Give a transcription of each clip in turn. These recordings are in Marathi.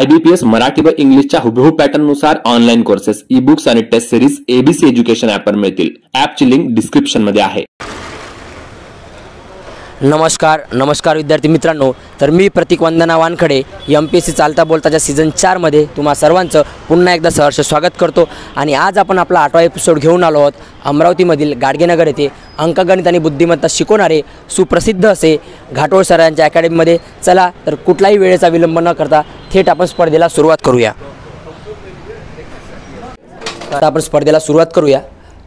IBPS मराठी व इंग्लिशच्या हुबेहूब पॅटर्ननुसार ऑनलाईन कोर्सेस, ई बुक्स आणि टेस्ट सिरीज ABC एज्युकेशन ॲपवर मिळतील. ॲपची लिंक डिस्क्रिप्शनमध्ये आहे. नमस्कार विद्यार्थी मित्रांनो. तर मी प्रतीक वंदना वानखडे MPSC चालता बोलताच्या सीझन 4 मध्ये तुम्हा सर्वांचं पुन्हा एकदा सहर्ष स्वागत करतो. आणि आज आपण आपला 8वा एपिसोड घेऊन आलो आहोत. अमरावतीमधील गाडगेनगर येथे अंकगणित आणि बुद्धिमत्ता शिकवणारे सुप्रसिद्ध असे घाटोळ सर यांच्या अकॅडमीमध्ये. चला तर कुठलाही वेळेचा विलंब न करता थेट आपण स्पर्धेला सुरुवात करूया.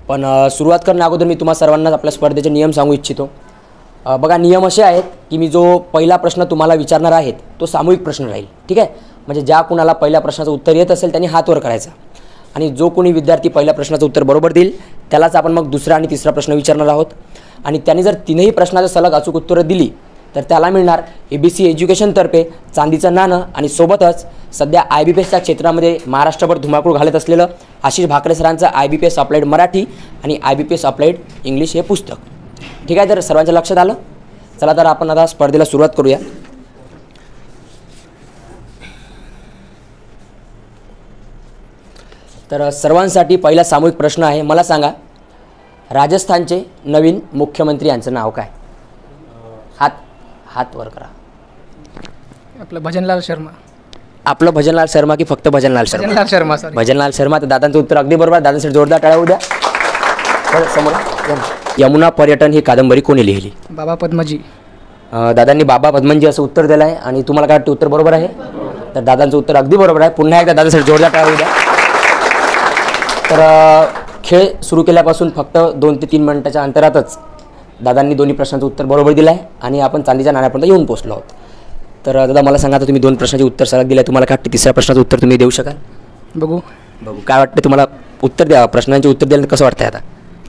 पण सुरुवात करण्या अगोदर मी तुम्हा सर्वांना आपल्या स्पर्धेचे नियम सांगू इच्छितो. बघा, नियम असे आहेत की मी जो पहिला प्रश्न तुम्हाला विचारणार आहेत तो सामूहिक प्रश्न राहील. ठीक आहे, म्हणजे ज्या कुणाला पहिल्या प्रश्नाचं उत्तर येत असेल त्यांनी हात वर करायचा, आणि जो कोणी विद्यार्थी पहिल्या प्रश्नाचं उत्तर बरोबर देईल त्यालाच आपण मग दुसरा आणि तिसरा प्रश्न विचारणार आहोत. आणि त्यांनी जर तीनही प्रश्नाचं सलग अचूक उत्तरं दिली तर त्याला मिळणार ABC एज्युकेशनतर्फे चांदीचं नाणं, आणि सोबतच सध्या IBPSच्या क्षेत्रामध्ये महाराष्ट्रभर धुमाकूळ घालत असलेलं आशिष भाकरे सरांचं IBPS अप्लाइड मराठी आणि IBPS अप्लाइड इंग्लिश हे पुस्तक. ठीक आहे, तर सर्वांच्या लक्षात आलं. चला तर आपण आता स्पर्धेला सुरुवात करूया. तर सर्वांसाठी पहिला सामूहिक प्रश्न आहे. मला सांगा, राजस्थानचे नवीन मुख्यमंत्री यांचं नाव काय? हात वर करा. आपलं भजनलाल शर्मा. आपलं भजनलाल शर्मा की फक्त भजनलाल शर्मा? भजनलाल शर्मा. सॉरी, भजनलाल शर्मा. तर दादांचं उत्तर अगदी बरोबर. दादांसाठी जोरदार टाळ्या होऊ द्या. समोर यमुना पर्यटन ही कादंबरी कोणी लिहिली? बाबा पद्मजी. दादांनी बाबा पद्मजी असं उत्तर दिलं आहे. आणि तुम्हाला काय वाटतं उत्तर बरोबर आहे? तर दादांचं उत्तर अगदी बरोबर आहे. पुन्हा एकदा दादांसाठी जोरदार टाळ्या होऊ द्या. तर खेळ सुरू केल्यापासून फक्त 2 ते 3 मिनिटाच्या अंतरातच दादांनी दोन्ही प्रश्नांचं उत्तर बरोबर दिलं आहे आणि आपण चांदीच्या नाण्यापर्यंत येऊन पोहोचलो आहोत. तर दादा मला सांगा, आता तुम्ही 2 प्रश्नाचे उत्तर सलग दिलं आहे, तुम्हाला काय वाटतं तिसऱ्या प्रश्नाचं उत्तर तुम्ही देऊ शकाल? बघू काय वाटतं तुम्हाला? उत्तर द्या. प्रश्नांचे उत्तर द्यायला कसं वाटतं आता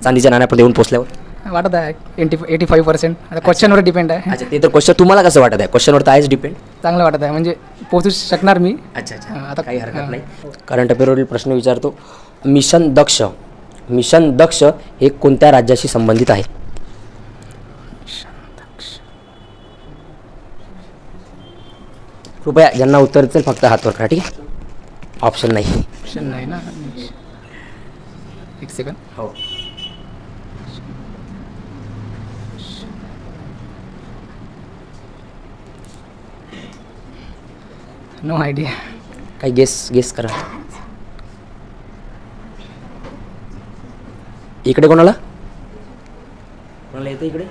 चांदीच्या नाण्यापर्यंत येऊन पोहोचल्यावर? वाटत आहे 85%. आता क्वेश्चनवर डिपेंड आहे. अच्छा, ते तर क्वेश्चन तुम्हाला कसं वाटत आहे? क्वेश्चनवर तर आहेच डिपेंड. चांगलं वाटत आहे, म्हणजे पोहोचू शकणार मी. अच्छा, आता काही हरकत नाही. करंट अफेअरवरील प्रश्न विचारतो. मिशन दक्ष हे कोणत्या राज्याशी संबंधित आहे? कृपया ज्यांना उत्तर असेल फक्त हातवर करा. ठीक आहे, ऑप्शन नाही ना. एक सेकंड. हो, नो आयडिया. काही गेस करा. इकडे कोणाला येतं? इकडे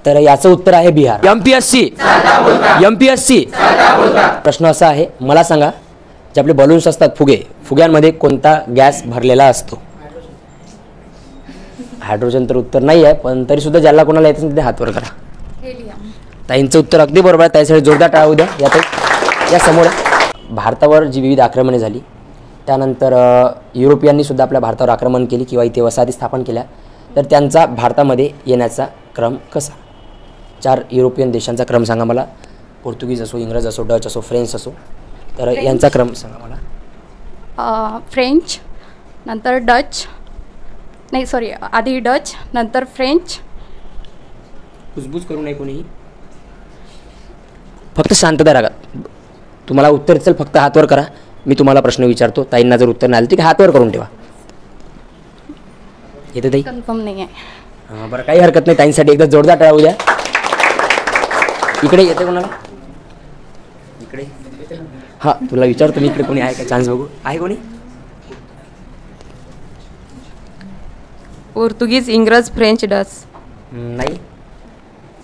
तर याचं उत्तर आहे बिहार. MPSC. प्रश्न असा आहे, मला सांगा, जे आपले बलून्स असतात, फुग्यांमध्ये कोणता गॅस भरलेला असतो? हायड्रोजन तर उत्तर नाही आहे, पण तरी सुद्धा ज्याला कोणाला येतं तिथे हातवर करा. ताईंचं उत्तर अगदी बरोबर आहे. त्यासाठी जोरदार टाळ्या होऊ द्या. या समोर भारतावर जी विविध आक्रमणे झाली त्यानंतर युरोपियांनी सुद्धा आपल्या भारतावर आक्रमण केली किंवा इथे वसाहती स्थापन केल्या, तर त्यांचा भारतामध्ये येण्याचा क्रम कसा? 4 युरोपियन देशांचा क्रम सांगा मला. पोर्तुगीज असो, इंग्रज असो, डच असो, फ्रेंच असो. तर यांचा क्रम सांगा मला. फ्रेंच, नंतर डच, नाही सॉरी, आधी डच, नंतर फ्रेंच. कुजबूज करू नये कोणीही, फक्त शांतता राखा. तुम्हाला उत्तर असेल फक्त हातवर करा. मी तुम्हाला प्रश्न विचारतो, ताईंना जर उत्तर नाही आलं ठीक आहे, हातवर करून ठेवा. येते ताई? कन्फर्म नाही आहे. बरं, काही हरकत नाही. ताईंसाठी एकदा जोरदार टाळ्या होऊ द्या. इकडे येते कोणाला? इकडे. हां, तुला विचारतो मी, इकडे कोणी आहे का? चान्स बघू. आहे कोणी? पोर्तुगीज, इंग्रज, फ्रेंच, डच. नाही.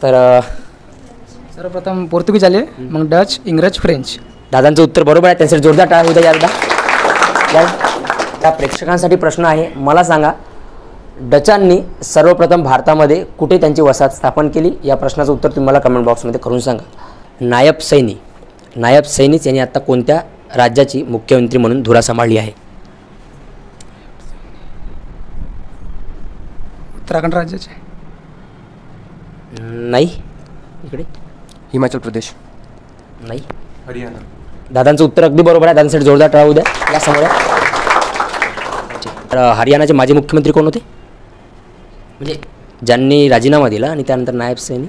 तर सर्वप्रथम पोर्तुगीज आले, मग डच, इंग्रज, फ्रेंच. दादांचं उत्तर बरोबर आहे. त्यासाठी जोरदार टाळ्या होऊ द्या. त्या प्रेक्षकांसाठी प्रश्न आहे, मला सांगा, डचांनी सर्वप्रथम भारतामध्ये कुठे त्यांची वसाहत स्थापन केली? या प्रश्नाचं उत्तर तुम्ही मला कमेंट बॉक्समध्ये करून सांगा. नायब सैनीच यांनी आता कोणत्या राज्याची मुख्यमंत्री म्हणून धुरा सांभाळली आहे? उत्तराखंड राज्याचे. नाही. इकडे. हिमाचल प्रदेश. नाही. हरियाणा. दादांचं उत्तर अगदी बरोबर आहे. दादांसाठी जोरदार टाळ्या होऊ द्या. या समोर हरियाणाचे माजी मुख्यमंत्री कोण होते? म्हणजे ज्यांनी राजीनामा दिला आणि त्यानंतर नायब सैनी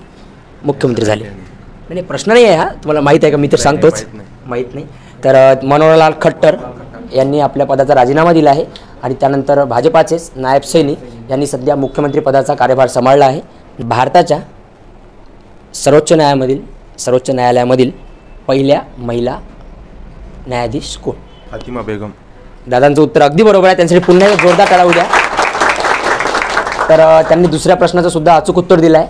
मुख्यमंत्री झाले? नाही प्रश्न नाही आहे हा, तुम्हाला माहीत आहे का? मी तर सांगतोच, माहीत नाही. तर मनोहरलाल खट्टर यांनी आपल्या पदाचा राजीनामा दिला आहे आणि त्यानंतर भाजपाचेच नायब सैनी यांनी सध्या मुख्यमंत्री पदाचा कार्यभार सांभाळला आहे. भारताच्या सर्वोच्च न्यायालयामधील पहिल्या महिला न्यायाधीश कोण? फातिमा बेगम. दादांचं उत्तर अगदी बरोबर आहे, त्यांच्यासाठी पुन्हा एक जोरदार टाळा द्या. तर त्यांनी दुसऱ्या प्रश्नाचं सुद्धा अचूक उत्तर दिलं आहे.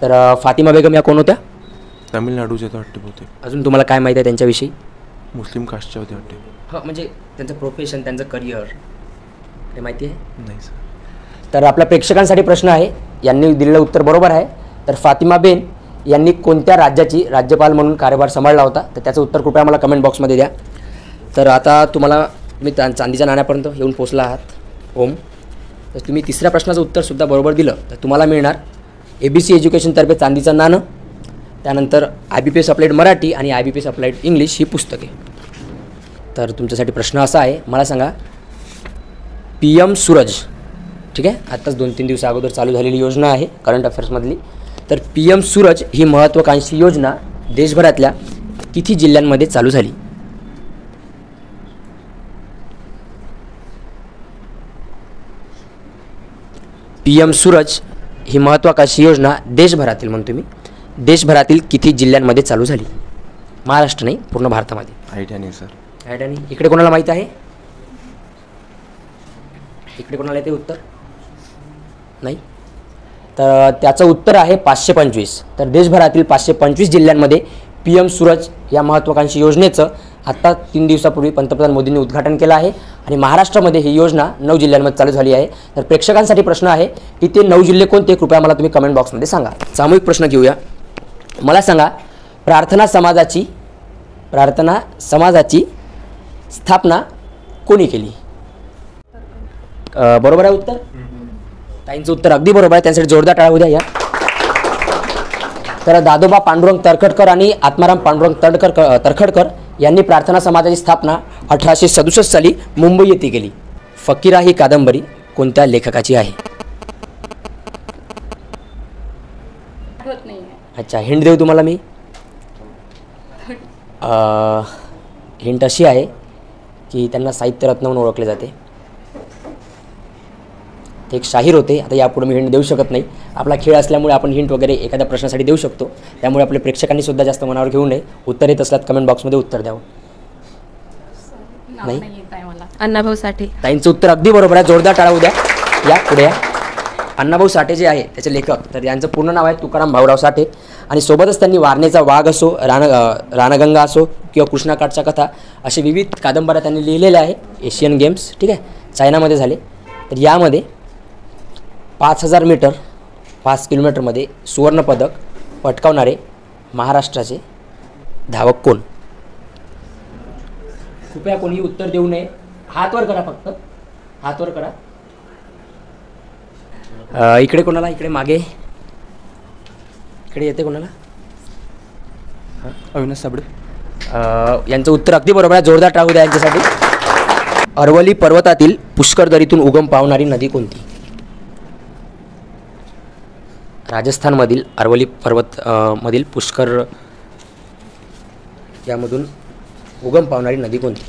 तर फातिमा बेगम या कोण होत्या? तामिळनाडूचे तर वाटते बहुतेक. अजून तुम्हाला काय माहिती आहे त्यांच्याविषयी? मुस्लिम कास्टच्या होते वाटते. हां, म्हणजे त्यांचं प्रोफेशन, त्यांचं करिअर हे माहिती आहे? नाही सर. तर आपल्या प्रेक्षकांसाठी प्रश्न आहे, यांनी दिलेलं उत्तर बरोबर आहे. तर फातिमा बेन यांनी कोणत्या राज्याची राज्यपाल म्हणून कार्यभार सांभाळला होता? तर त्याचं उत्तर कृपया मला कमेंट बॉक्समध्ये द्या. तर आता तुम्हाला मी चांदीच्या नाण्यापर्यंत येऊन पोचला आहात ओम. तर तुम्ही तिसऱ्या प्रश्नाचं उत्तरसुद्धा बरोबर दिलं तर तुम्हाला मिळणार ABC एज्युकेशनतर्फे चांदीचं नाणं, त्यानंतर IBPS अप्लाइड मराठी आणि IBPS अप्लाइड इंग्लिश ही पुस्तके. तर तुमच्यासाठी प्रश्न असा आहे, मला सांगा PM सूरज, ठीक आहे, आत्ताच 2-3 दिवसा अगोदर चालू झालेली योजना आहे करंट अफेअर्समधली. तर PM सूरज ही महत्त्वाकांक्षी योजना देशभरातल्या किती जिल्ह्यांमध्ये चालू झाली? PM सूरज ही महत्त्वाकांक्षी योजना देशभरातील, म्हणतो मी, देशभरातील किती जिल्ह्यांमध्ये चालू झाली? महाराष्ट्र नाही, पूर्ण भारतामध्ये. आयडिया नाही सर. आयडिया नाही. इकडे कोणाला माहीत आहे? इकडे कोणाला येते उत्तर? नाही. तर त्याचं उत्तर आहे 525. तर देशभरातील 525 जिल्ह्यांमध्ये PM सूरज या महत्त्वाकांक्षी योजनेचं आत्ता 3 दिवसापूर्वी पंतप्रधान मोदींनी उद्घाटन केलं आहे आणि महाराष्ट्रामध्ये ही योजना 9 जिल्ह्यांमध्ये चालू झाली आहे. तर प्रेक्षकांसाठी प्रश्न आहे की ते 9 जिल्हे कोणते? कृपया मला तुम्ही कमेंट बॉक्समध्ये सांगा. सामूहिक प्रश्न घेऊया. मला सांगा प्रार्थना समाजाची स्थापना कोणी केली? बरोबर आहे उत्तर? ताईंचं उत्तर अगदी बरोबर आहे, त्यांच्यासाठी जोरदार टाळ्या उद्या या. तर दादोबा पांडुरंग तरखडकर आणि आत्माराम पांडुरंग तरखडकर यांनी प्रार्थना समाजाची स्थापना 1867 साली मुंबई येथे केली. फकीरा ही कादंबरी कोणत्या लेखकाची आहे? आठवत नाही आहे. अच्छा, हिंट देऊ तुम्हाला मी. हिंट अशी आहे की त्यांना साहित्यरत्न म्हणून ओळखले जाते. ते एक शाहीर होते. आता यापुढे मी हिंट देऊ शकत नाही, आपला खेळ असल्यामुळे आपण हिंट वगैरे एखाद्या प्रश्नासाठी देऊ शकतो, त्यामुळे आपल्या प्रेक्षकांनी सुद्धा जास्त मनावर घेऊ नये. उत्तर येत असल्यास कमेंट बॉक्समध्ये उत्तर द्यावं. नाही येत आहे मला. अण्णाभाऊ साठे. ताईंचं उत्तर अगदी बरोबर आहे, जोरदार टाळा उद्या. या पुढे या. अण्णाभाऊ साठे जे आहे त्याचे लेखक, तर यांचं पूर्ण नाव आहे तुकाराम भाऊराव साठे आणि सोबतच त्यांनी वारणेचा वाघ असो, रानगंगा असो किंवा कृष्णाकाठच्या कथा असे विविध कादंबऱ्या त्यांनी लिहिलेल्या आहे. एशियन गेम्स, ठीक आहे, चायनामध्ये झाले. तर यामध्ये 5000 मीटर 5 किलोमीटरमध्ये सुवर्णपदक पटकावणारे महाराष्ट्राचे धावक कोण? कृपया कोणी उत्तर देऊ नये, हात वर करा, फक्त हात वर करा. इकडे कोणाला? इकडे मागे, इकडे येते कोणाला? अविनाश साबळे. यांचं उत्तर अगदी बरोबर आहे, जोरदार टाळू द्या यांच्यासाठी. अरवली पर्वतातील पुष्कर दरीतून उगम पावणारी नदी कोणती? राजस्थानमधील अरवली पर्वत मधील पुष्कर यामधून उगम पावणारी नदी कोणती?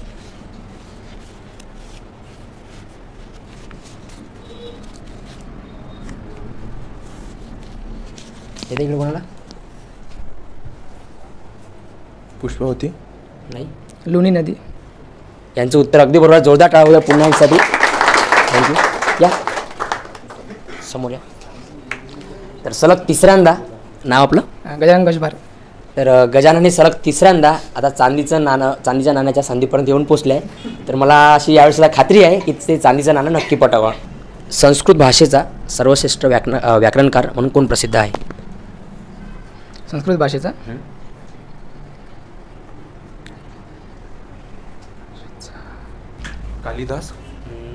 येते इकडे कोणाला? पुष्पावती. नाही. लुणी नदी. यांचं उत्तर अगदी बरोबर, जोरदार टाळा होऊया पुन्हा एकसाठी. थँक्यू. या समोर या. तर सलग तिसऱ्यांदा नाव आपलं? गजानन गजभार. तर गजानन हे सलग तिसऱ्यांदा आता चांदीच्या नाण्याच्या संधीपर्यंत येऊन पोचले आहे. तर मला अशी यावेळेसला खात्री आहे की ते चांदीचं नाणं नक्की पटावं. संस्कृत भाषेचा सर्वश्रेष्ठ व्याकरणकार म्हणून कोण प्रसिद्ध आहे? संस्कृत भाषेचा कालिदास.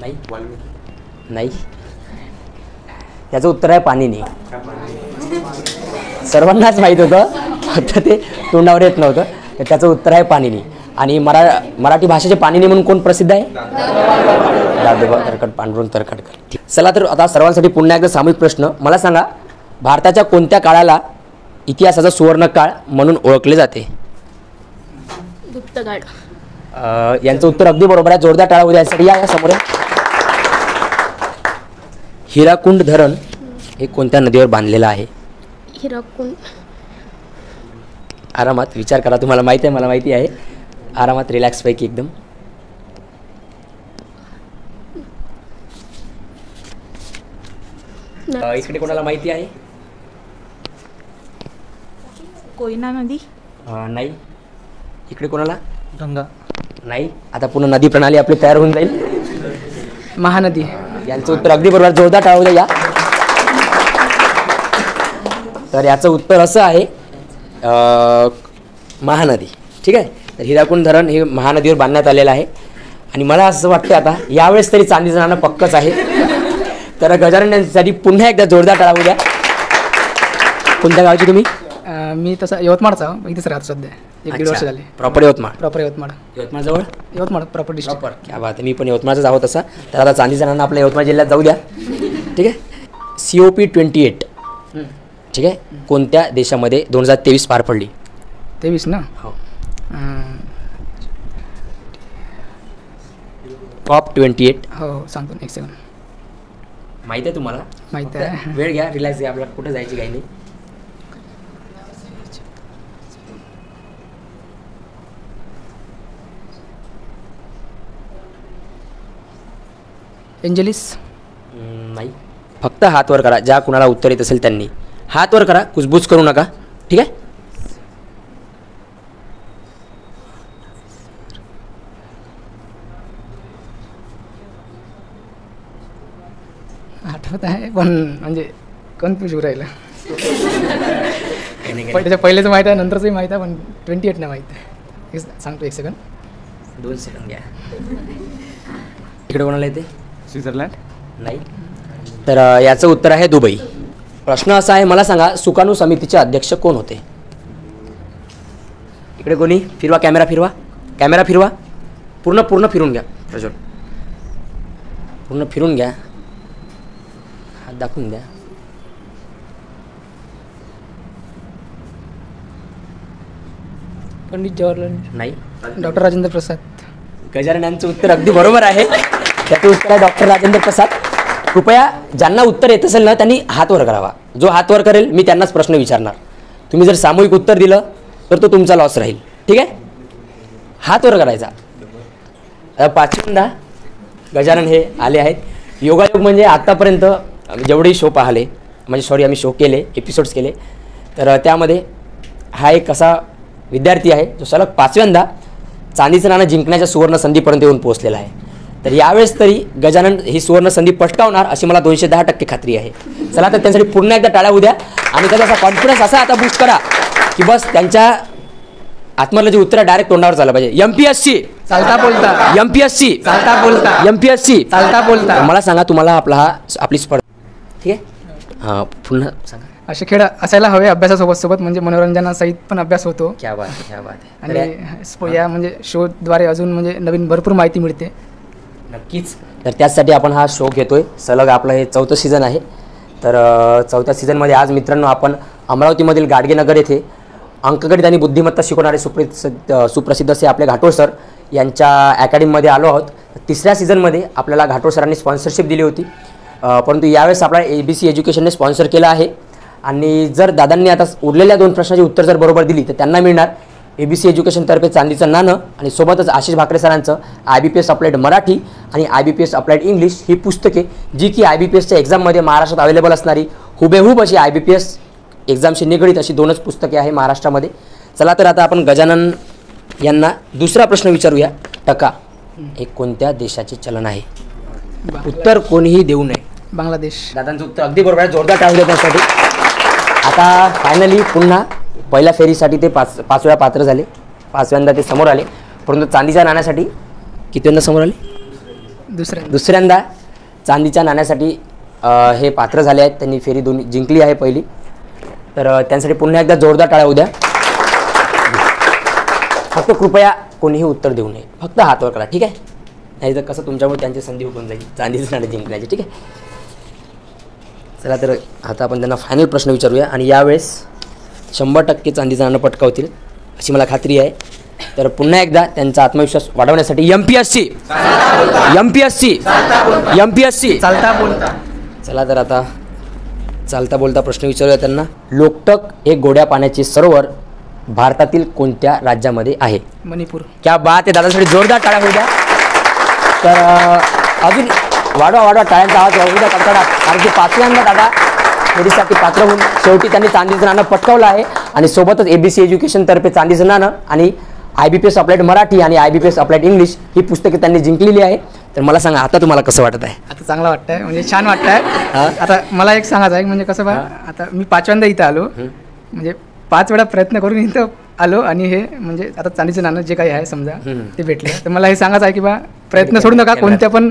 नाही. वाल्मिकी. नाही. त्याचं उत्तर आहे पाणिनी. सर्वांनाच माहीत होतं, फक्त ते तोंडावर येत नव्हतं. तर त्याचं उत्तर आहे पाणिनी. आणि मराठी भाषेचे पाणिनी म्हणून कोण प्रसिद्ध आहे? दादोबा पांडुरंग तरखडकर. चला तर आता सर्वांसाठी पुन्हा एकदा सामूहिक प्रश्न. मला सांगा भारताच्या कोणत्या काळाला इतिहासाचा सुवर्णकाळ म्हणून ओळखले जाते? गुप्तकाळ. यांचं उत्तर अगदी बरोबर आहे. जोरदार टाळ्या उद्या यासाठी या समोर. हिराकुंड धरण हे कोणत्या नदीवर बांधलेलं आहे? हिराकुंड. आरामात विचार करा. तुम्हाला माहिती आहे, मला माहिती आहे. आरामात रिलॅक्स पैकी एकदम. इकडे कोणाला माहिती आहे? कोयना नदी. नाही. इकडे कोणाला? गंगा. नाही. आता पूर्ण नदी प्रणाली आपली तयार होऊन जाईल. महानदी. यांचं उत्तर अगदी बरोबर. जोरदार टाळू द्या या. तर याचं उत्तर असं आहे महानदी. ठीक आहे. तर हिराकुंड धरण हे महानदीवर बांधण्यात आलेलं आहे. आणि मला असं वाटतं आता यावेळेस तरी चांदीचं नाणं पक्कच आहे. तर गजानन यांच्यासाठी पुन्हा एकदा जोरदार टाळा द्या. कोणत्या गावची तुम्ही? मी तसा यवतमाळचा, इथेच राहतो सध्या. 1-1.5 वर्ष झाले. प्रॉपर यवतमाळ. प्रॉपर यवतमाळ. यवतमाळ जवळ? Yavatmal proper district. प्रॉपर. क्या बात आहे. मी पण यवतमाळचाच आहोत तसा. तर आता चांदीचं नाणं आपल्या यवतमाळ जिल्ह्यात जाऊ द्या. ठीक आहे. COP28 ठीक आहे कोणत्या देशामध्ये 2023 पार पडली? 23 ना. हो. COP28. हो सांगतो ना, 1 सेकंड. माहिती आहे तुम्हाला? माहिती आहे. वेळ घ्या, रिलॅक्स घ्या. आपल्याला कुठं जायची काही नाही. एंजेलिस. नाही. फक्त हात वर करा. ज्या कुणाला उत्तर येत असेल त्यांनी हात वर करा. कुजबूज करू नका. ठीक आहे. आठवत आहे पण म्हणजे कन्फ्यूज होऊ राहिलं. त्याच्या पहिलेच माहीत आहे, नंतरचंही माहीत आहे, पण 28 नाही माहीत आहे. सांगतो 1 सेकंड. 2 सेकंड घ्या. इकडे कोणाला येते? स्वित्झर्लंड. नाही. तर याचं उत्तर आहे दुबई. प्रश्न असा आहे, मला सांगा सुकाणू समितीचे अध्यक्ष कोण होते? इकडे कोणी? फिरवा कॅमेरा, फिरवा कॅमेरा, फिरवा. पूर्ण फिरून घ्या प्रज्वल. पूर्ण फिरून घ्या. हात दाखवून द्या. पंडित जवाहरलाल. नाही. डॉक्टर राजेंद्र प्रसाद. गजानन यांचं उत्तर अगदी बरोबर आहे. त्याचं उत्तर आहे डॉक्टर राजेंद्र प्रसाद. कृपया ज्यांना उत्तर येत असेल ना त्यांनी हात वर करावा. जो हात वर करेल मी त्यांनाच प्रश्न विचारणार. तुम्ही जर सामूहिक उत्तर दिलं तर तो तुमचा लॉस राहील. ठीक आहे. हात वर करायचा. पाचव्यांदा गजानन हे आले आहेत. योगायोग म्हणजे आत्तापर्यंत जेवढे शो पाहिले, म्हणजे सॉरी आम्ही शो केले, एपिसोड्स केले, तर त्यामध्ये हा एक असा विद्यार्थी आहे जो सलग 5व्यांदा चांदीचं नाणं जिंकण्याच्या सुवर्ण संधीपर्यंत येऊन पोहोचलेला आहे. तर यावेळेस तरी गजानन ही सुवर्ण संधी पटकावणार अशी मला 210% खात्री आहे. चला तर त्यांसाठी पुन्हा एकदा टाळ्या उद्या. आणि त्याचा असा कॉन्फिडन्स असा आता बूस्ट करा की बस त्यांच्या आत्मधलं जे उत्तर डायरेक्ट तोंडावर चाललं पाहिजे. MPSC चालता बोलता. MPSC चालता बोलता. MPSC चालता बोलता. मला सांगा तुम्हाला आपली स्पर्धा ठीक आहे. हां पुन्हा सांगा. असे खेळ असायला हवे अभ्यासासोबत म्हणजे मनोरंजनासहित पण अभ्यास होतो. क्या बात आहे. आणि या म्हणजे शोद्वारे अजून म्हणजे नवीन भरपूर माहिती मिळते. नक्कीच. तर त्याचसाठी आपण हा शो घेतोय. सलग आपलं हे 4थं सीझन आहे. तर 4थ्या सीझनमध्ये आज मित्रांनो आपण अमरावतीमधील गाडगेनगर येथे अंकगणित आणि बुद्धिमत्ता शिकवणारे सुप्रसिद्ध असे आपले घाटोळ सर यांच्या अकॅडमीमध्ये आलो आहोत. 3ऱ्या सीझनमध्ये आपल्याला घाटोळ सरांनी स्पॉन्सरशिप दिली होती, परंतु यावेळेस आपल्याला ABC एज्युकेशनने स्पॉन्सर केलं आहे. आणि जर दादांनी आता उरलेल्या 2 प्रश्नाची उत्तर जर बरोबर दिली तर त्यांना मिळणार ABC एज्युकेशनतर्फे चांदीचं नाणं आणि सोबतच आशिष भाकरे सरांचं IBPS अप्लाइड मराठी आणि IBPS अप्लाइड इंग्लिश ही पुस्तके, जी की IBPSच्या एक्झाममध्ये महाराष्ट्रात अवेलेबल असणारी हुबेहूब अशी IBPS एक्झामशी निगडीत अशी 2च पुस्तके आहे महाराष्ट्रामध्ये. चला तर आता आपण गजानन यांना दुसरा प्रश्न विचारूया. टका हे कोणत्या देशाचे चलन आहे? उत्तर कोणीही देऊ नये. बांगलादेश. दादांचं उत्तर अगदी बरोबर आहे. जोरदार टाळू द्या त्यासाठी. आता फायनली पुन्हा पहिल्या फेरीसाठी ते 5 वेळा पात्र झाले. 5व्यांदा ते समोर आले. परंतु चांदीच्या नाण्यासाठी कितव्यांदा समोर आले? दुसऱ्यांदा चांदीच्या नाण्यासाठी हे पात्र झाले आहेत. त्यांनी फेरी जिंकली आहे पहिली. तर त्यांसाठी पुन्हा एकदा जोरदार टाळ्या उद्या. फक्त कृपया कोणीही उत्तर देऊ नये. फक्त हात वर करा. ठीक आहे. नाही तर कसं तुमच्यामुळे त्यांची संधी हुकून जाईल चांदीचं नाणं जिंकण्याची. ठीक आहे. चला तर आता आपण त्यांना फायनल प्रश्न विचारूया. आणि यावेळेस 100% चांदीचं नाणं पटकावतील अशी मला खात्री आहे. तर पुन्हा एकदा त्यांचा आत्मविश्वास वाढवण्यासाठी MPSC चालता बोलता. चला तर आता चालता बोलता प्रश्न विचारूया त्यांना. लोकटक हे गोड्या पाण्याचे सरोवर भारतातील कोणत्या राज्यामध्ये आहे? मणिपूर. क्या बात आहे, दादासाठी जोरदार टाळ्या होऊ द्या. तर अजून वाढवा टाळ्यांचा आवाज वाढवू द्या कडकडाट. कारण की पाचव्यांदा दादा मुलीसाठी पात्र होऊन शेवटी त्यांनी चांदीचं नाणं पटकावलं आहे आणि सोबतच ABC एज्युकेशनतर्फे चांदीचं नाणं आणि IBPS अप्लाइड मराठी आणि IBPS अप्लाइड इंग्लिश ही पुस्तके त्यांनी जिंकलेली आहे. तर मला सांगा आता तुम्हाला कसं वाटत आहे? आता चांगलं वाटतंय, म्हणजे छान वाटतंय. आता मला एक सांगायचं आहे, म्हणजे कसं बा, आता मी 5व्यांदा इथं आलो, म्हणजे 5 वेळा प्रयत्न करून इथं आलो आणि हे म्हणजे आता चांदीचं नाणं जे काही आहे समजा ते भेटलं. तर मला हे सांगायचं आहे की बा प्रयत्न सोडू नका, कोणत्या पण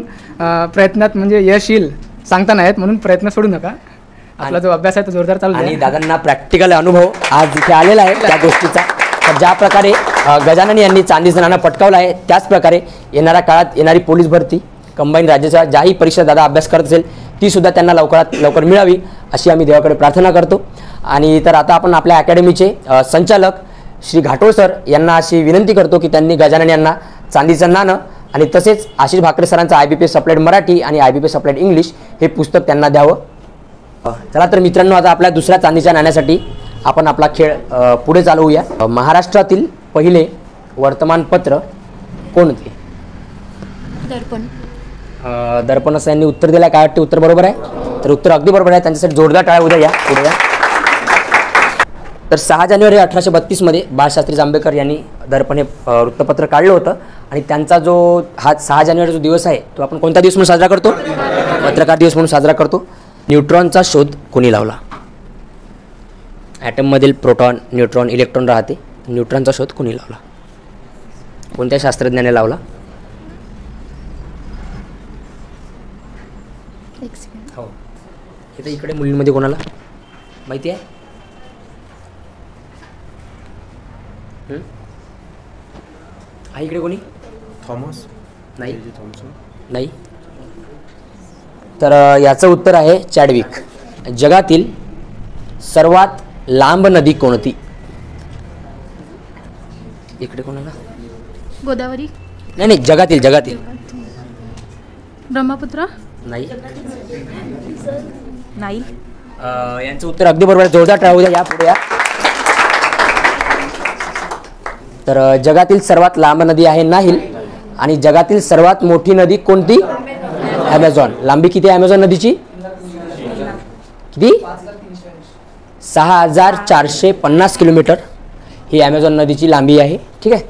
प्रयत्नात म्हणजे यश येईल सांगता नाही येत, म्हणून प्रयत्न सोडू नका. आपला जो अभ्यास आहे तो जोरदार चालू आहे. आणि दादांना प्रॅक्टिकल अनुभव आज इथे आलेला आहे त्या गोष्टीचा. तर ज्या प्रकारे गजानन यांनी चांदीचं नाणं पटकावलं आहे त्याच प्रकारे येणाऱ्या काळात येणारी पोलीस भरती कंबाईन राज्याच्या ज्याही परीक्षा दादा अभ्यास करत असेल ती सुद्धा त्यांना लवकरात लवकर मिळावी अशी आम्ही देवाकडे प्रार्थना करतो. आणि तर आता आपण आपल्या अकॅडमीचे संचालक श्री घाटोळ सर यांना अशी विनंती करतो की त्यांनी गजानन यांना चांदीचं नाणं आणि तसेच आशिष भाकरे सरांचं IBPS अप्लाइड मराठी आणि IBPS अप्लाइड इंग्लिश हे पुस्तक त्यांना द्यावं. चला तर मित्रांनो, आता आपल्या दुसऱ्या चांदीच्या नाण्यासाठी आपण आपला खेळ पुढे चालवूया. महाराष्ट्रातील पहिले वर्तमानपत्र कोणते? दर्पण असं यांनी उत्तर दिलं. काय वाटते उत्तर बरोबर आहे? तर उत्तर अगदी बरोबर आहे. त्यांच्यासाठी जोरदार टाळ्या उद्या या पुढे या. तर 6 जानेवारी 1832 मध्ये बाळशास्त्री जांभेकर यांनी दर्पण हे वृत्तपत्र काढलं होतं. आणि त्यांचा जो हा 6 जानेवारी जो दिवस आहे तो आपण कोणता दिवस म्हणून साजरा करतो? पत्रकार दिवस म्हणून साजरा करतो. न्यूट्रॉनचा शोध कोणी लावला? ॲटममधील प्रोटॉन, न्यूट्रॉन, इलेक्ट्रॉन राहते. न्यूट्रॉनचा शोध कोणी लावला? कोणत्या शास्त्रज्ञाने लावला? हो, इथं इकडे मुलींमध्ये कोणाला माहिती आहे? इकडे कोणी? थॉमस नाही. थॉमसन. नाही. तर याचं उत्तर आहे चॅडविक. जगातील सर्वात लांब नदी कोणती? इकडे कोणाला? गोदावरी. नाही, जगातील ब्रह्मपुत्र. नाही. नाईल. यांचं उत्तर अगदी बरोबर आहे. जोरदार टाळ्या होऊ द्या. या पुढे या. तर जगातील सर्वात लांब नदी आहे नाईल. आणि जगातील सर्वात मोठी नदी कोणती? ॲमेझॉन. लांबी किती आहे ॲमेझॉन नदीची? किती? 6450 किलोमीटर ही ॲमेझॉन नदीची लांबी आहे. ठीक आहे.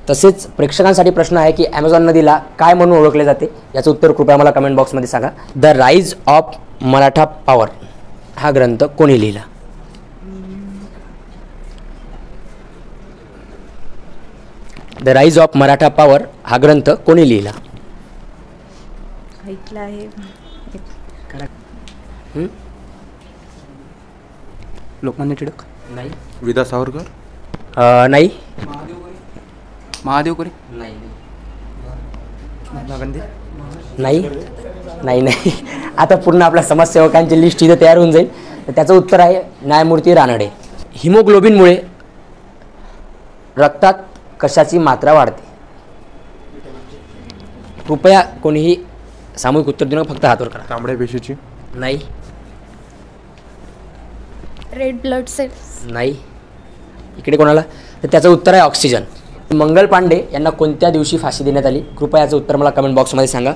तसेच प्रेक्षकांसाठी प्रश्न आहे की ॲमेझॉन नदीला काय म्हणून ओळखले जाते? याचं उत्तर कृपया मला कमेंट बॉक्समध्ये सांगा. The rise of Maratha power हा ग्रंथ कोणी लिहिला? The rise of Maratha power हा ग्रंथ कोणी लिहिला? ऐकलं आहे. लोकमान्य टिळक. नाही. विदा सावरकर. नाही. महादेव कोरे. नाही. महात्मा गांधी. नाही. आता पूर्ण आपल्या समाजसेवकांची लिस्ट इथे तयार होऊन जाईल. तर त्याचं उत्तर आहे न्यायमूर्ती रानडे. हिमोग्लोबिनमुळे रक्तात कशाची मात्रा वाढते? कृपया कोणीही सामूहिक उत्तर देऊ नका, फक्त हात वर करा. तांबड्या पेशीची. नाही. Red blood cells. नाही. इकडे कोणाला? तर त्याचं उत्तर आहे ऑक्सिजन. मंगल पांडे यांना कोणत्या दिवशी फाशी देण्यात आली? कृपया याचं उत्तर मला कमेंट बॉक्समध्ये सांगा.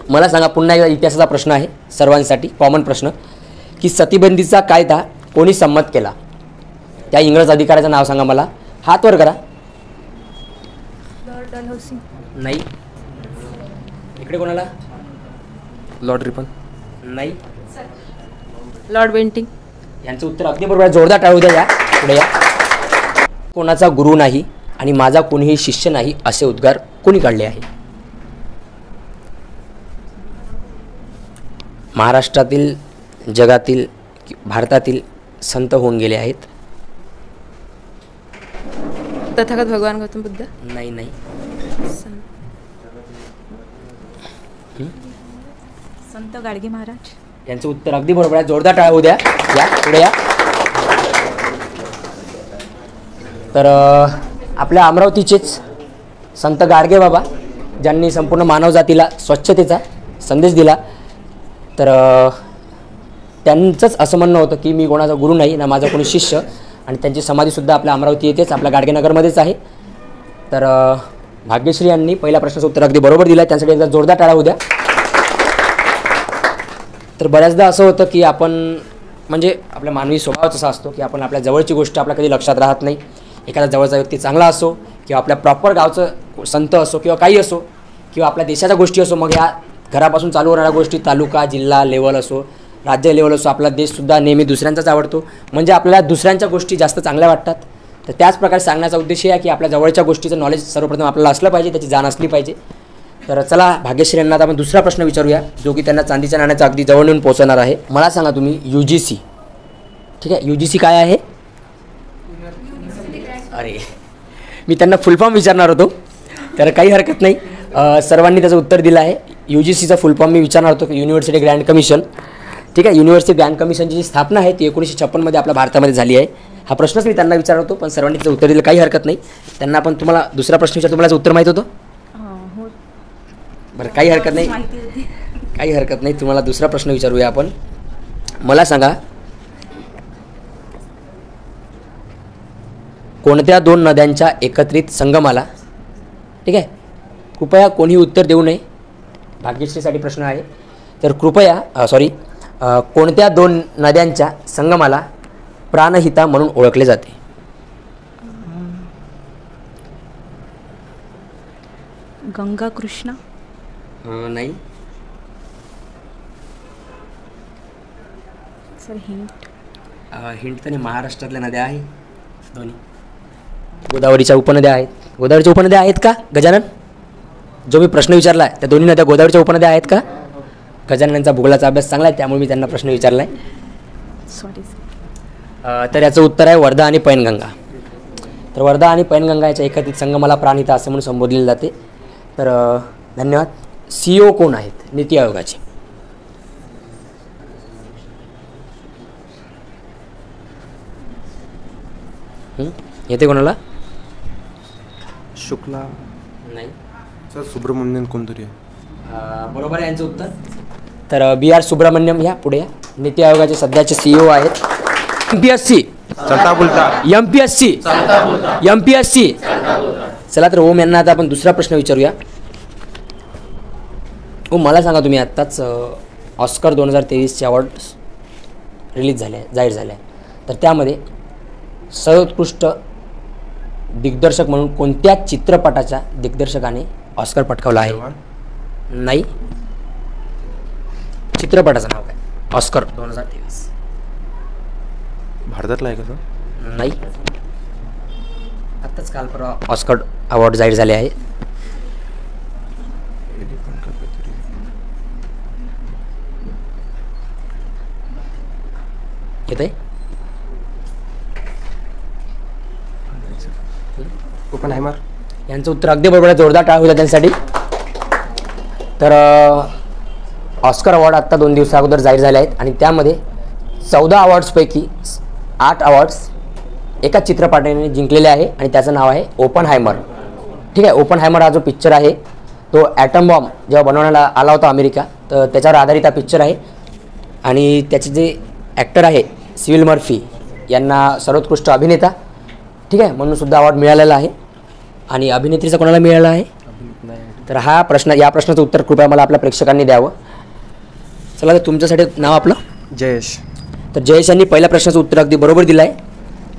मला सांगा, पुन्हा एकदा इतिहासाचा प्रश्न आहे सर्वांसाठी, कॉमन प्रश्न, की सतीबंदीचा कायदा कोणी संमत केला? त्या इंग्रज अधिकाऱ्याचं नाव सांगा मला. हात वर करा. Lord Dalhousie. नाही. इकडे कोणाला? Lord Ripon. नाही. Lord Bentinck. यांचं उत्तर अगदी बरोबर आहे. जोरदार टाळू द्या. या पुढे या. कोणाचा गुरु नाही आणि माझा कोणीही शिष्य नाही असे उद्गार कोणी काढले आहे? महाराष्ट्रातील, जगातील, भारतातील संत होऊन गेले आहेत. तथागत भगवान गौतम बुद्ध. नाही. संत गाडगे महाराज. यांचं उत्तर अगदी बरोबर आहे. जोरदार टाळ्या होऊ द्या. या पुढे या. तर आपल्या अमरावतीचेच संत गाडगे बाबा ज्यांनी संपूर्ण मानवजातीला स्वच्छतेचा संदेश दिला. तर त्यांचंच असं म्हणणं होतं की मी कोणाचा गुरु नाही ना माझा कोणी शिष्य, आणि त्यांची समाधीसुद्धा आपल्या अमरावती येथेच आपल्या गाडगेनगरमध्येच आहे. तर भाग्यश्री यांनी पहिल्या प्रश्नाचं उत्तर अगदी बरोबर दिलं आहे. त्यांसाठी एकदा जोरदार टाळ्या होऊ द्या. तर बऱ्याचदा असं होतं की आपण म्हणजे आपल्या मानवी स्वभावच असा असतो की आपण आपल्या जवळची गोष्ट आपल्या कधी लक्षात राहत नाही. एखादा जवळचा व्यक्ती चांगला असो किंवा आपल्या प्रॉपर गावचं संत असो किंवा काही असो किंवा आपल्या देशाच्या गोष्टी असो, मग ह्या घरापासून चालू होणाऱ्या गोष्टी तालुका जिल्हा लेवल असो राज्य लेवल असो, आपला देशसुद्धा नेहमी दुसऱ्यांचाच आवडतो. म्हणजे आपल्याला दुसऱ्यांच्या गोष्टी जास्त चांगल्या वाटतात. तर त्याच प्रकारे सांगण्याचा उद्देश आहे की आपल्या जवळच्या गोष्टीचं नॉलेज सर्वप्रथम आपल्याला असलं पाहिजे, त्याची जाण असली पाहिजे. तर चला भाग्यश्री यांना आता आपण दुसरा प्रश्न विचारूया जो की त्यांना चांदीच्या नाण्याचा अगदी जवळ नेऊन पोहोचणार आहे. मला सांगा तुम्ही UGC, ठीक आहे, UGC काय आहे? अरे मी त्यांना फुल फॉर्म विचारणार होतो, तर काही हरकत नाही. सर्वांनी त्याचं उत्तर दिलं आहे. UGCचा फुल फॉर्म मी विचारणार होतो, युनिव्हर्सिटी ग्रँड कमिशन. ठीक आहे, युनिव्हर्सिटी ग्रँड कमिशनची जी स्थापना आहे ती 1956 आपल्या भारतामध्ये झाली आहे. हा प्रश्नच मी त्यांना विचारत होतो, पण सर्वांनी त्याचं उत्तर दिलं, काही हरकत नाही. त्यांना आपण तुम्हाला दुसरा प्रश्न विचार, तुम्हाला उत्तर माहीत होतं? बरं, काही हरकत नाही, काही हरकत नाही. तुम्हाला दुसरा प्रश्न विचारूया आपण. मला सांगा कोणत्या दोन नद्यांच्या एकत्रित संगमाला, ठीक आहे, कृपया कोणी उत्तर देऊ नये, भाग्यश्रीसाठी प्रश्न आहे. तर कृपया कोणत्या दोन नद्यांच्या संगमाला प्राणहिता म्हणून ओळखले जाते? गंगा कृष्णा. नाही सर हिंट. हिंट तर नाही, महाराष्ट्रातल्या नद्या आहे दोन्ही. गोदावरीच्या उपनद्या आहेत. गोदावरीच्या उपनद्या आहेत का गजानन? जो मी प्रश्न विचारला आहे त्या दोन्ही नद्या गोदावरीच्या उपनद्या आहेत का? गजानन यांचा भूगोलाचा अभ्यास चांगला आहे त्यामुळे मी त्यांना प्रश्न विचारला आहे. Sorry sir. तर याचं उत्तर आहे वर्धा आणि पैनगंगा. तर वर्धा आणि पैनगंगा याच्या एकत्रित संगमाला प्राणहिता असं म्हणून संबोधले जाते. तर धन्यवाद. CEO कोण आहेत नीती आयोगाचे? येते कोणाला? शुक्ला. नाही सर सुब्रमण्यन कोणतरी आहे. बरोबर आहे यांचं उत्तर. तर BR सुब्रमण्यम या पुढे या. नीती आयोगाचे सध्याचे CEO आहेत. MPSC. चला तर ओम यांना आता आपण दुसरा प्रश्न विचारूया. मला सांगा तुम्ही आत्ताच ऑस्कर 2023चे अवॉर्ड रिलीज झाले आहे, जाहीर झाले आहे. तर त्यामध्ये सर्वोत्कृष्ट दिग्दर्शक म्हणून कोणत्या चित्रपटाच्या दिग्दर्शकाने ऑस्कर पटकावला आहे? नाही, चित्रपटाचं नाव काय? ऑस्कर 2023. भारतातला आहे का सर? नाही, आत्ताच काल परवा ऑस्कर अवॉर्ड जाहीर झाले आहे. येते ओपनहायमर. यांचं उत्तर अगदी बरोबर आहे. जोरदार टाळ होता त्यांच्यासाठी. तर ऑस्कर अवॉर्ड आत्ता 2 दिवसा अगोदर जाहीर झाले आहेत आणि त्यामध्ये 14 अवॉर्ड्सपैकी 8 अवॉर्ड्स एका चित्रपटाने जिंकलेले आहे आणि त्याचं नाव आहे ओपनहायमर. ठीक आहे, ओपनहायमर हा जो पिक्चर आहे तो ॲटम बॉम्ब जेव्हा बनवण्याला आला होता अमेरिका, तर त्याच्यावर आधारित हा पिक्चर आहे. आणि त्याचे जे ॲक्टर आहे सिव्हिल मर्फी यांना सर्वोत्कृष्ट अभिनेता, ठीक आहे, म्हणून सुद्धा अवॉर्ड मिळालेला आहे. आणि अभिनेत्रीचा कोणाला मिळाला आहे? तर हा प्रश्न, या प्रश्नाचं उत्तर कृपया मला आपल्या प्रेक्षकांनी द्यावं. चला, तर तुमच्यासाठी नाव आपलं? जयेश. तर जयेश यांनी पहिल्या प्रश्नाचं उत्तर अगदी बरोबर दिलं आहे.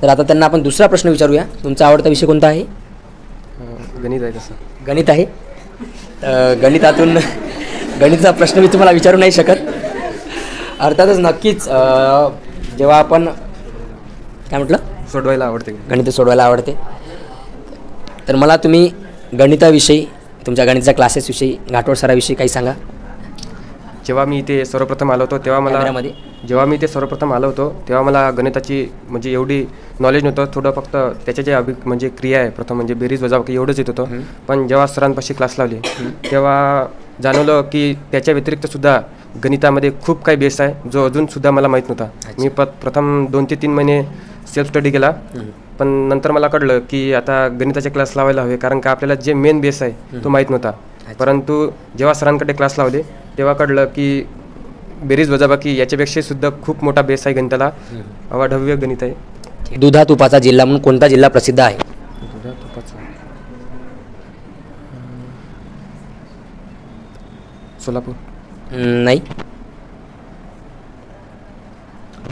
तर आता त्यांना आपण दुसरा प्रश्न विचारूया. तुमचा आवडता विषय कोणता आहे? गणित आहे तसं. गणित आहे. गणितातून गणिताचा प्रश्न मी तुम्हाला विचारू नाही शकत. अर्थातच नक्कीच जेव्हा आपण काय म्हटलं, सोडवायला आवडते. गणित सोडवायला आवडते. तर मला तुम्ही गणिताविषयी, तुमच्या गणिताच्या क्लासेसविषयी, घाटोड सराविषयी काही सांगा. जेव्हा मी इथे सर्वप्रथम आलो होतो तेव्हा मला गणिताची म्हणजे एवढी नॉलेज नव्हतं. थोडं फक्त त्याच्या जे म्हणजे क्रिया आहे प्रथम म्हणजे बेरीज वजाबाकी एवढंच येत होतं. पण जेव्हा सरांपाशी क्लास लावली तेव्हा जाणवलं की त्याच्या व्यतिरिक्त सुद्धा गणितामध्ये खूप काही बेस आहे जो अजूनसुद्धा मला माहीत नव्हता. मी प्रथम 2 ते 3 महिने सेल्फ स्टडी केला, पण नंतर मला कळलं की आता गणिताचे क्लास लावायला हवे, कारण का आपल्याला जे मेन बेस आहे तो माहीत नव्हता. परंतु जेव्हा सरांकडे क्लास लावले तेव्हा कळलं की बेरीज वजाबाकी याच्यापेक्षा सुद्धा खूप मोठा बेस आहे गणिताला, अवाढव्य गणित आहे. दुधा तुपाचा जिल्हा म्हणून कोणता जिल्हा प्रसिद्ध आहे? दुधा तुपाचा सोलापूर. नाही.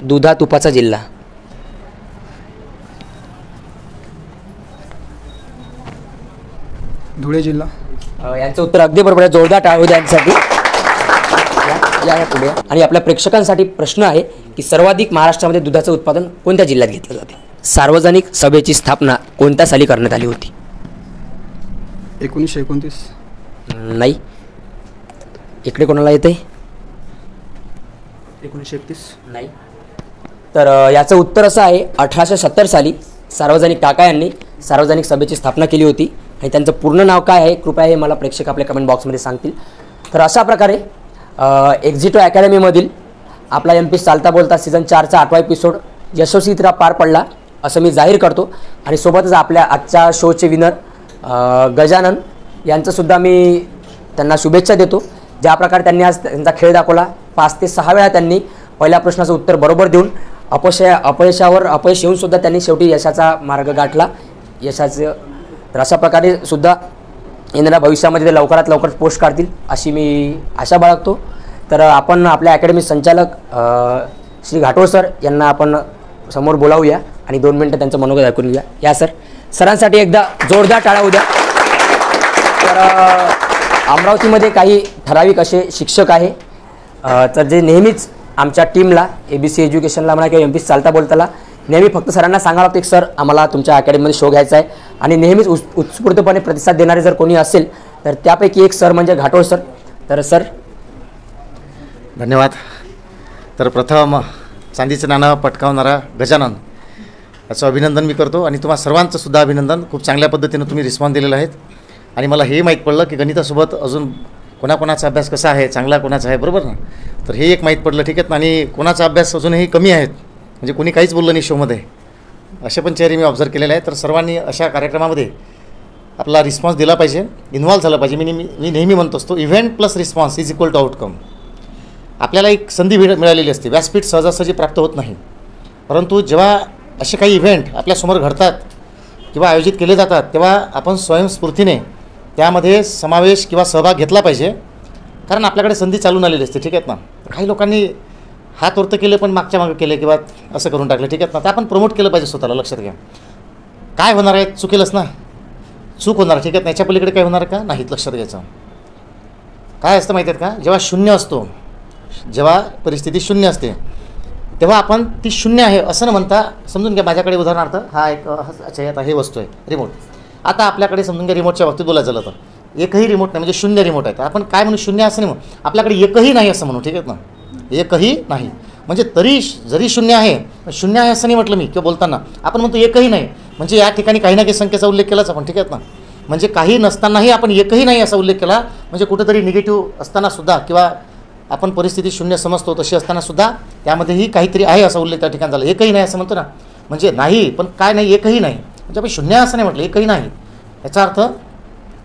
दुधा तुपाचा जिल्हा धुळे जिल्हा. यांचं उत्तर अगदी बरोबर आहे. जोरदार टाळू द्या यांच्यासाठी. या पुढे. आणि आपल्या प्रेक्षकांसाठी प्रश्न आहे की सर्वाधिक महाराष्ट्रामध्ये दुधाचं उत्पादन कोणत्या जिल्ह्यात घेतलं जाते? सार्वजनिक सभेची स्थापना कोणत्या साली करण्यात आली होती? 1929. नाही. इकडे कोणाला येते? 1931. नाही. तर याचं उत्तर असं आहे 1870 साली सार्वजनिक टाका यांनी सार्वजनिक सभेची स्थापना केली होती. आणि त्यांचं पूर्ण नाव काय आहे कृपया हे मला प्रेक्षक आपल्या कमेंट बॉक्समध्ये सांगतील. तर अशा प्रकारे एक्झिटो अकॅडमीमधील आपला MP चालता बोलता सीझन 4चा 8वा एपिसोड यशस्वीरित्या पार पडला असं मी जाहीर करतो. आणि सोबतच आपल्या आजच्या शोचे विनर गजानन यांचंसुद्धा मी त्यांना शुभेच्छा देतो. ज्या प्रकारे त्यांनी आज त्यांचा खेळ दाखवला, 5 ते 6 वेळा त्यांनी पहिल्या प्रश्नाचं उत्तर बरोबर देऊन अपयश येऊनसुद्धा त्यांनी शेवटी यशाचा मार्ग गाठला. यशाचं तर अशा प्रकारे सुद्धा येणाऱ्या भविष्यामध्ये ते लवकरात लवकर पोस्ट काढतील अशी मी आशा बाळगतो. तर आपण आपल्या अकॅडमी संचालक श्री घाटोळ सर यांना आपण समोर बोलावूया आणि 2 मिनटं त्यांचं मनोगत ऐकून घेऊया. या सर. सरांसाठी एकदा जोरदार टाळ्या होऊ द्या. तर अमरावतीमध्ये काही ठराविक असे शिक्षक आहे तर जे नेहमीच आमच्या टीमला ABC एज्युकेशनला म्हणा किंवा MP चालता बोलताला नेहमी फक्त सरांना सांगावं लागतं की सर आम्हाला तुमच्या अकॅडमीमध्ये शो घ्यायचा आहे. आणि नेहमीच उत्स्फूर्तपणे प्रतिसाद देणारे जर कोणी असेल तर त्यापैकी एक सर म्हणजे घाटोळ सर. तर सर. धन्यवाद. तर प्रथम चांदीचं नाणं पटकावणारा गजानन याचं अभिनंदन मी करतो आणि तुम्हा सर्वांचं सुद्धा अभिनंदन. खूप चांगल्या पद्धतीनं तुम्ही रिस्पॉन्स दिलेला आहेत. आणि मला हे माहीत पडलं की गणितासोबत अजून कोणाकोणाचा अभ्यास कसा आहे, चांगला कोणाचा आहे, बरोबर ना. तर हे एक माहीत पडलं, ठीक आहे ना. आणि कोणाचा अभ्यास अजूनही कमी आहेत म्हणजे कोणी काहीच बोललं नाही शोमध्ये, असे पण चेहरे मी ऑब्झर्व केलेले आहेत. तर सर्वांनी अशा कार्यक्रमामध्ये आपला रिस्पॉन्स दिला पाहिजे, इन्व्हॉल्व झालं पाहिजे. मी नेहमी म्हणतो असतो event plus response is equal to outcome. आपल्याला एक संधी मिळालेली असते, व्यासपीठ सहजासहजी प्राप्त होत नाही. परंतु जेव्हा असे काही इव्हेंट आपल्यासमोर घडतात किंवा आयोजित केले जातात तेव्हा आपण स्वयंस्फूर्तीने त्यामध्ये समावेश किंवा सहभाग घेतला पाहिजे, कारण आपल्याकडे संधी चालून आलेली असते, ठीक आहेत ना. काही लोकांनी हात वरतं केले पण मागच्या मागं केले किंवा असं करून टाकलं, ठीक आहेत ना. तर आपण प्रमोट केलं पाहिजे स्वतःला. लक्षात घ्या काय होणार आहे, चुकेलच ना, चूक होणार, ठीक आहे ना. याच्या पलीकडे काय होणार का नाहीत. लक्षात घ्यायचं काय असतं माहिती आहेत का, जेव्हा शून्य असतो, जेव्हा परिस्थिती शून्य असते तेव्हा आपण ती शून्य आहे असं न म्हणता समजून घ्या. माझ्याकडे उदाहरणार्थ हा एक अच्छा आता हे वस्तू आहे रिमोट. आता आपल्याकडे समजून घ्या रिमोटच्या बाबतीत बोलायचं झालं तर एकही रिमोट नाही म्हणजे शून्य रिमोट आहे. तर आपण काय म्हणू शून्य असं नाही म्हणू, आपल्याकडे एकही नाही असं म्हणू, ठीक आहे ना. एकही नाही म्हणजे तरी जरी शून्य आहे असं नाही म्हटलं मी किंवा बोलताना आपण म्हणतो एकही नाही म्हणजे या ठिकाणी काही ना काही संख्येचा उल्लेख केलाच आपण, ठीक आहे ना. म्हणजे काही नसतानाही आपण एकही नाही असा उल्लेख केला म्हणजे कुठंतरी निगेटिव्ह असतानासुद्धा किंवा आपण परिस्थिती शून्य समजतो तशी असतानासुद्धा त्यामध्येही काहीतरी आहे असा उल्लेख त्या ठिकाणी झाला. एकही नाही असं म्हणतो ना, म्हणजे नाही पण काय नाही, एकही नाही म्हणजे आपण शून्य असं नाही म्हटलं, एकही नाही. याचा अर्थ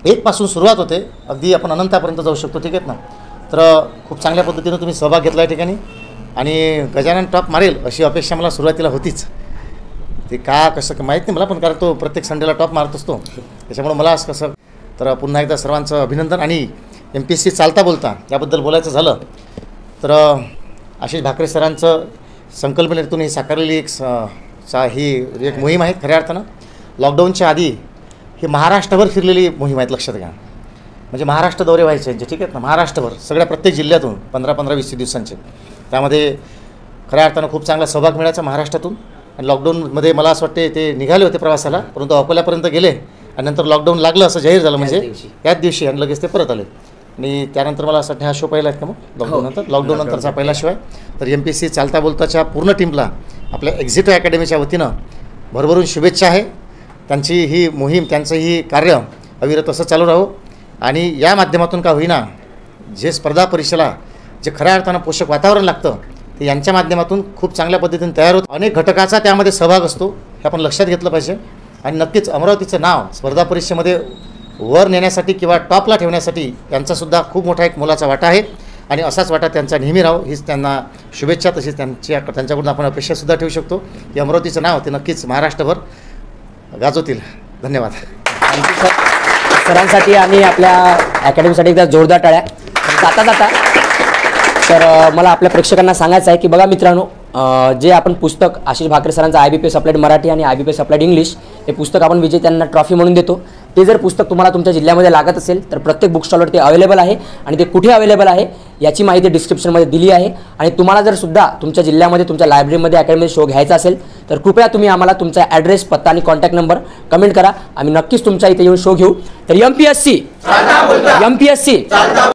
1 पासून सुरुवात होते अगदी आपण अनंतापर्यंत जाऊ शकतो, ठीक आहेत ना. तर खूप चांगल्या पद्धतीनं तुम्ही सहभाग घेतला या ठिकाणी आणि गजानन टॉप मारेल अशी अपेक्षा मला सुरुवातीला होतीच. ते का कसं माहीत नाही मला, पण कारण तो प्रत्येक संडेला टॉप मारत असतो त्याच्यामुळं मला असं कसं. तर पुन्हा एकदा सर्वांचं अभिनंदन. आणि MPSC चालता बोलता याबद्दल बोलायचं झालं तर आशिष भाकरे सरांचं संकल्पनेतून ही साकारलेली ही एक मोहीम आहे. खऱ्या अर्थानं लॉकडाऊनच्या आधी ही महाराष्ट्रभर फिरलेली मोहीम आहेत. लक्षात घ्या म्हणजे महाराष्ट्र दौरे व्हायचे यांचे, ठीक आहेत ना. महाराष्ट्रभर सगळ्या प्रत्येक जिल्ह्यातून 15-15, 20 दिवसांचे. त्यामध्ये खऱ्या अर्थानं खूप चांगला सहभाग मिळायचा महाराष्ट्रातून. आणि लॉकडाऊनमध्ये मला असं वाटते ते निघाले होते प्रवासाला परंतु अकोल्यापर्यंत गेले आणि नंतर लॉकडाऊन लागलं असं जाहीर झालं म्हणजे त्याच दिवशी आणि लगेच ते परत आले. आणि त्यानंतर मला असं वाटतं हा शो पहिला आहेत का मग लॉकडाऊन नंतरचा पहिला शो आहे. तर MPSC चालता बोलताच्या पूर्ण टीमला आपल्या एक्झिटो अकॅडमीच्या वतीनं भरभरून शुभेच्छा आहे. त्यांची ही मोहीम त्यांचं ही कार्य अविरत असं चालू राहो आणि या माध्यमातून का होईना जे स्पर्धा परीक्षेला जे खऱ्या अर्थानं पोषक वातावरण लागतं ते यांच्या माध्यमातून खूप चांगल्या पद्धतीने तयार होतं. अनेक घटकाचा त्यामध्ये सहभाग असतो, हे आपण लक्षात घेतलं पाहिजे. आणि नक्कीच अमरावतीचं नाव स्पर्धा परीक्षेमध्ये वर नेण्यासाठी किंवा टॉपला ठेवण्यासाठी यांचासुद्धा खूप मोठा एक मोलाचा वाटा आहे. आणि असाच वाटा त्यांचा नेहमी राहो हीच त्यांना शुभेच्छा. तसेच त्यांच्याकडून आपण अपेक्षासुद्धा ठेवू शकतो की अमरावतीचं नाव ते नक्कीच महाराष्ट्रभर गाजवतील. धन्यवाद. Thank you sir. सरांसाठी आणि आपल्या अकॅडमीसाठी एकदा जोरदार टाळ्या. जाता तर मला आपल्या प्रेक्षकांना सांगायचं आहे की बघा मित्रांनो, जे आपण पुस्तक आशिष भाकरे सरांचं IBPS अप्लाइड मराठी आणि IBPS अप्लाइड इंग्लिश हे पुस्तक आपण विजेत्यांना ट्रॉफी म्हणून देतो. ते जर पुस्तक तुम्हाला तुमच्या जिल्ह्यामध्ये लागत असेल तर प्रत्येक बुक स्टॉलवर ते अवेलेबल आहे. आणि ते कुठे अवेलेबल आहे याची माहिती डिस्क्रिप्शनमध्ये दिली आहे. आणि तुम्हाला जर सुद्धा तुमच्या जिल्ह्यामध्ये तुमच्या लायब्ररीमध्ये अकॅडमीमध्ये शो घ्यायचा असेल तर कृपया तुम्ही आम्हाला तुमचा ॲड्रेस, पत्ता आणि कॉन्टॅक्ट नंबर कमेंट करा. आम्ही नक्कीच तुमच्या इथे येऊन शो घेऊ. तर MPSC